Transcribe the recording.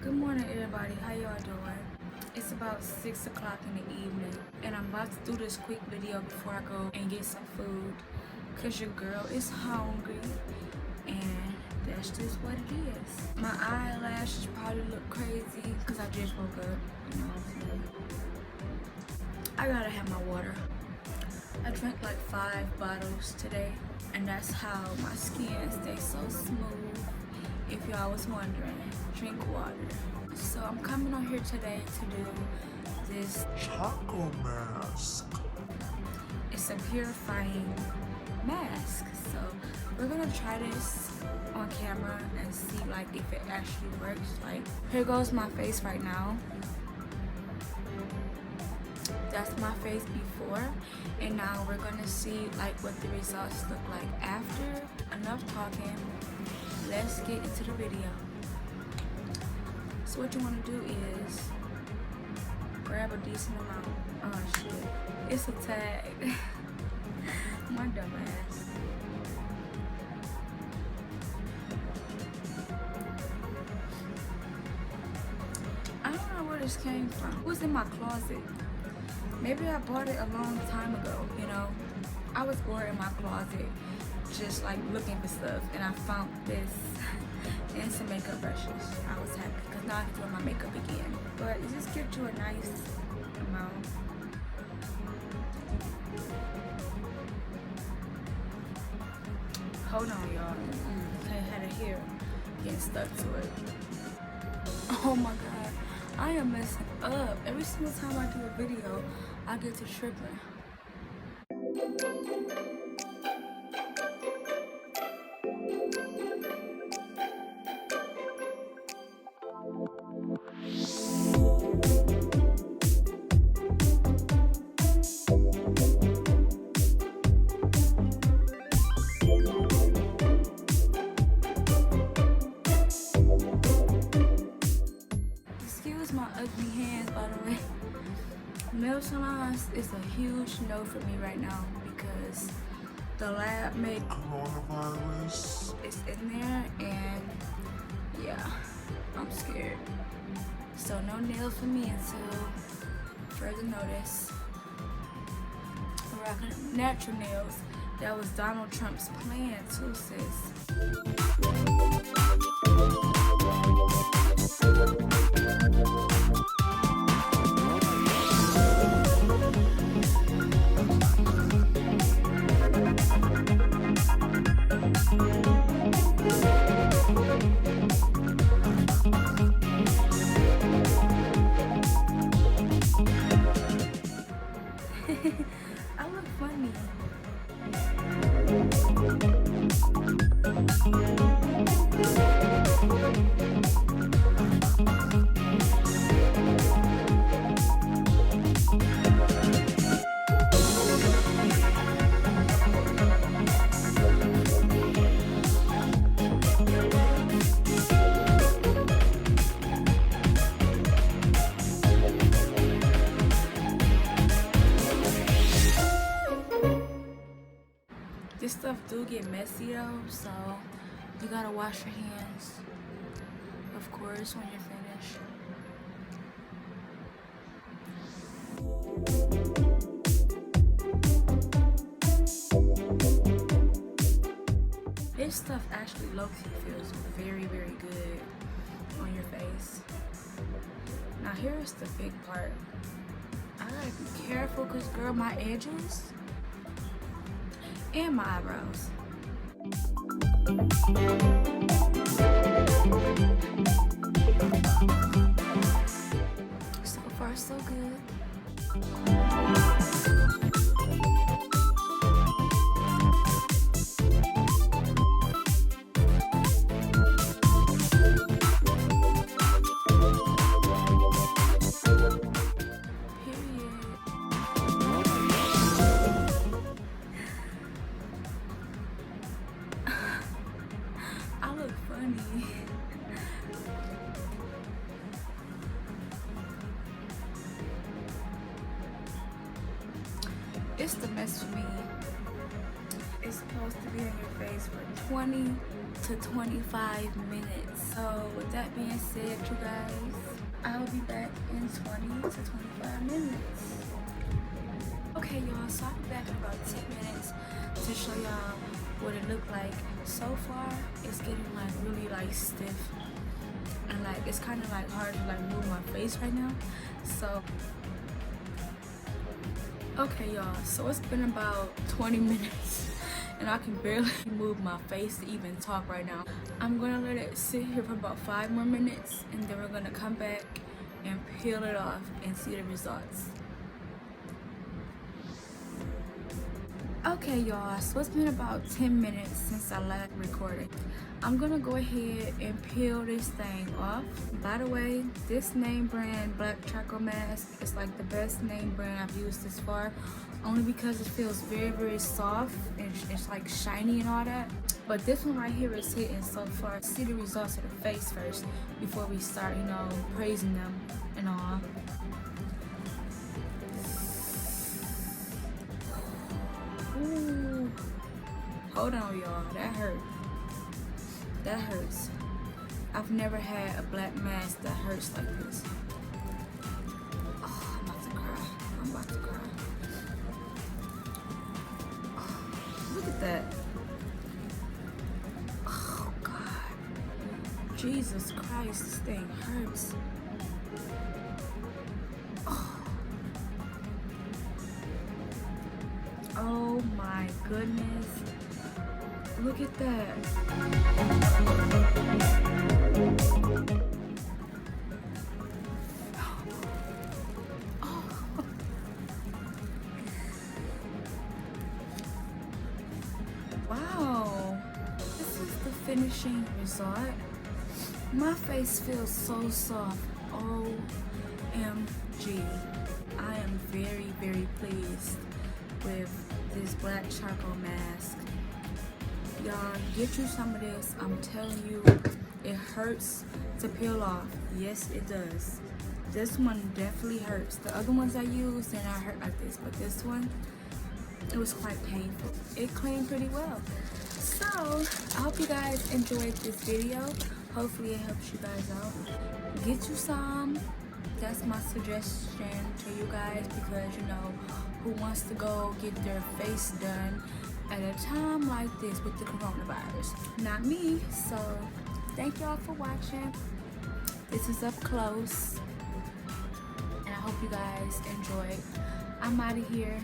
Good morning, everybody. How y'all doing? It's about 6 o'clock in the evening, and I'm about to do this quick video before I go and get some food, because your girl is hungry, and that's just what it is. My eyelashes probably look crazy because I just woke up, you know what I'm saying? I gotta have my water. I drank like 5 bottles today, and that's how my skin stays so smooth. If y'all was wondering, drink water. So I'm coming on here today to do this Choco mask. It's a purifying mask. So we're gonna try this on camera and see like if it actually works. Like, here goes my face right now. That's my face before, and now we're gonna see like what the results look like after. Enough talking, let's get into the video. So what you want to do is grab a decent amount. Oh shit, it's a tag. My dumb ass. I don't know where this came from. It was in my closet. Maybe I bought it a long time ago, you know. I was bored in my closet, just like looking for stuff, and I found this and some makeup brushes. I was happy because now I can do my makeup again. But it just gives you a nice amount. Hold on, y'all. Can't have it here getting stuck to it. Oh my god, I am messing up. Every single time I do a video, I get to tripping. Excuse my ugly hands, by the way. Nail salons is a huge no for me right now because the lab made Coronavirus. it's in there, and yeah, I'm scared. So no nails for me until further notice. I'm rocking natural nails. That was Donald Trump's plan too, sis. I look funny. This stuff do get messy though, so you gotta wash your hands, of course, when you're finished. This stuff actually low-key feels very, very good on your face. Now here's the big part. I gotta be careful because, girl, my edges and my eyebrows. So far, so good. I look funny. It's the mess for me. It's supposed to be on your face for 20 to 25 minutes. So with that being said, you guys, I'll be back in 20 to 25 minutes. Okay, y'all, so I'll be back in about 10 minutes to show y'all what it looked like. So far, it's getting like really like stiff, and like it's kind of like hard to like move my face right now. So okay, y'all, so it's been about 20 minutes and I can barely move my face to even talk right now. I'm gonna let it sit here for about 5 more minutes, and then we're gonna come back and peel it off and see the results. Okay, y'all, so it's been about 10 minutes since I last recorded. I'm gonna go ahead and peel this thing off. By the way, this name brand black charcoal mask is like the best name brand I've used this far, only because it feels very, very soft and it's like shiny and all that. But this one right here is hitting so far. See the results of the face first before we start, you know, praising them and all. Ooh. Hold on, y'all. That hurt. That hurts. I've never had a black mask that hurts like this. Oh, I'm about to cry. I'm about to cry. Oh, look at that. Oh, God. Jesus Christ, this thing hurts. Oh my goodness. Look at that. Oh. Wow. This is the finishing result. My face feels so soft. OMG. I am very, very pleased with this black charcoal mask. Y'all, get you some of this. I'm telling you, it hurts to peel off. Yes, it does. This one definitely hurts. The other ones I used did not hurt like this, but this one, it was quite painful. It cleaned pretty well. So I hope you guys enjoyed this video. Hopefully it helps you guys out. Get you some. That's my suggestion to you guys, because you know, who wants to go get their face done at a time like this with the coronavirus? Not me. So thank y'all for watching. This is up close, and I hope you guys enjoyed. I'm out of here.